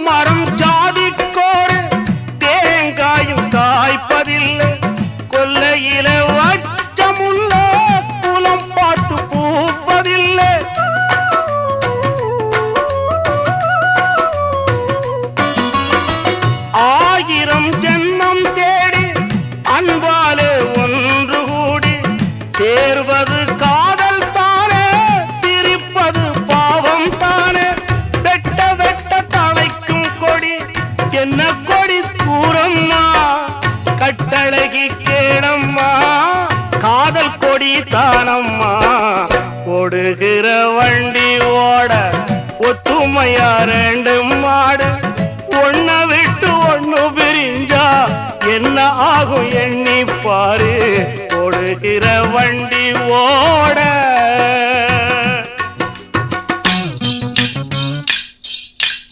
மரம் ஜாதிக்கோடு தேங்காயும் காய்ப்பதில்லை கொல்லையில வச்சமுள்ள குலம் பார்த்து பூப்பதில்லை ஆயிரம் ஜென்மம் தேடி அன்பாலே ஒன்று கூடி சேர்வது காதல் தானே பிரிப்பது பாவம் தானே வெட்ட வெட்ட தலைக்கும் கொடி என்ன கொடி கூறம்மா கட்டழகி கேளம்மா காதல் கொடி தானம்மா ஓடுகிற வண்டி ஓட ஒத்துமையா ரெண்டு மாடு ஒன்ன விட்டு ஒண்ணு பிரிஞ்சா என்ன ஆகும் எண்ணி பாரு ஓடுகிற வண்டி ஓட